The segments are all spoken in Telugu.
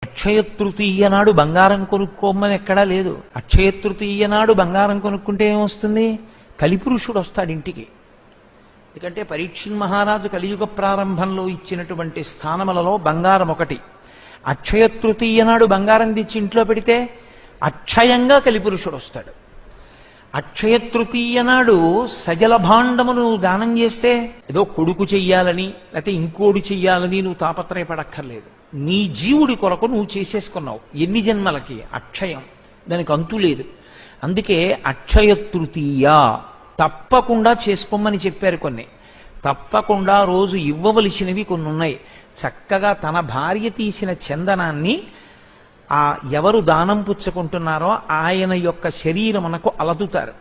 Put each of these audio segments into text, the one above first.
అక్షయ తృతీయ నాడు బంగారం కొనుక్కోమని ఎక్కడా లేదు. అక్షయ తృతీయ నాడు బంగారం కొనుక్కుంటే ఏమొస్తుంది? కలిపురుషుడు వస్తాడు ఇంటికి. ఎందుకంటే పరీక్షిత్ మహారాజు కలియుగ ప్రారంభంలో ఇచ్చినటువంటి స్థానములలో బంగారం ఒకటి. అక్షయ తృతీయ నాడు బంగారం తెచ్చి ఇంట్లో పెడితే అక్షయంగా కలిపురుషుడు వస్తాడు. అక్షయ తృతీయ నాడు సజల భాండమును దానం చేస్తే ఏదో కొడుకు చెయ్యాలని లేకపోతే ఇంకోడు చెయ్యాలని నువ్వు తాపత్రయపడక్కర్లేదు. నీ జీవుడి కొరకు నువ్వు చేసేసుకున్నావు. ఎన్ని జన్మలకి? అక్షయం, దానికి అంతు లేదు. అందుకే అక్షయ తృతీయ తప్పకుండా చేసుకోమని చెప్పారు. కొన్ని తప్పకుండా రోజు ఇవ్వవలసినవి కొన్ని ఉన్నాయి. చక్కగా తన భార్య తీసిన చందనాన్ని ఆ ఎవరు దానం పుచ్చుకుంటున్నారో ఆయన యొక్క శరీరమునకు అలదుతారు.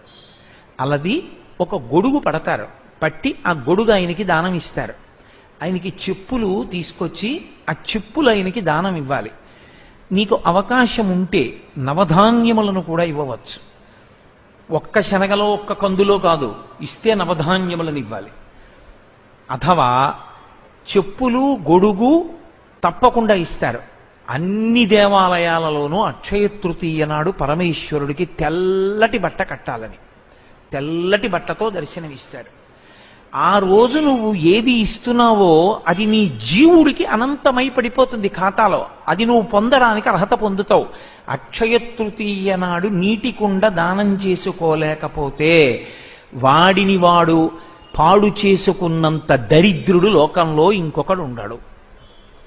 అలది ఒక గొడుగు పడతారు. పట్టి ఆ గొడుగు ఆయనకి దానం ఇస్తారు. ఆయనకి చెప్పులు తీసుకొచ్చి ఆ చెప్పులు ఆయనకి దానం ఇవ్వాలి. నీకు అవకాశం ఉంటే నవధాన్యములను కూడా ఇవ్వవచ్చు. ఒక్క శనగలో ఒక్క కందులో కాదు, ఇస్తే నవధాన్యములను ఇవ్వాలి. అథవా చెప్పులు గొడుగు తప్పకుండా ఇస్తారు. అన్ని దేవాలయాలలోనూ అక్షయ తృతీయ నాడు పరమేశ్వరుడికి తెల్లటి బట్ట కట్టాలని, తెల్లటి బట్టతో దర్శనమిస్తాడు. ఆ రోజు నువ్వు ఏది ఇస్తున్నావో అది నీ జీవుడికి అనంతమై పడిపోతుంది ఖాతాలో. అది నువ్వు పొందడానికి అర్హత పొందుతావు. అక్షయ తృతీయ నాడు నీటి కుండ దానం చేసుకోలేకపోతే వాడిని వాడు పాడు చేసుకున్నంత దరిద్రుడు లోకంలో ఇంకొకడు ఉండాడు.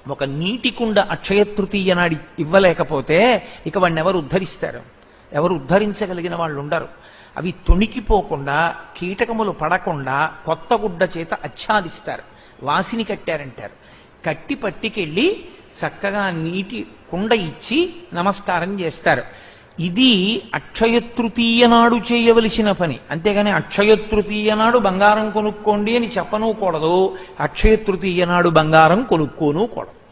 ఒక నీటి కుండ అక్షయ తృతీయ నాడు ఇవ్వలేకపోతే ఇక వాడిని ఎవరు ఉద్ధరిస్తారు? ఎవరు ఉద్ధరించగలిగిన వాళ్ళు ఉండరు. అవి తొణికిపోకుండా కీటకములు పడకుండా కొత్త గుడ్డ చేత ఆచ్ఛాదిస్తారు. వాసిని కట్టారంటారు. కట్టి పట్టికెళ్ళి చక్కగా నీటి కుండ ఇచ్చి నమస్కారం చేస్తారు. ఇది అక్షయ తృతీయ నాడు చేయవలసిన పని. అంతేగాని అక్షయ తృతీయ నాడు బంగారం కొనుక్కోండి అని చెప్పనూకూడదు. అక్షయ తృతీయ నాడు బంగారం కొనుక్కోనూకూడదు.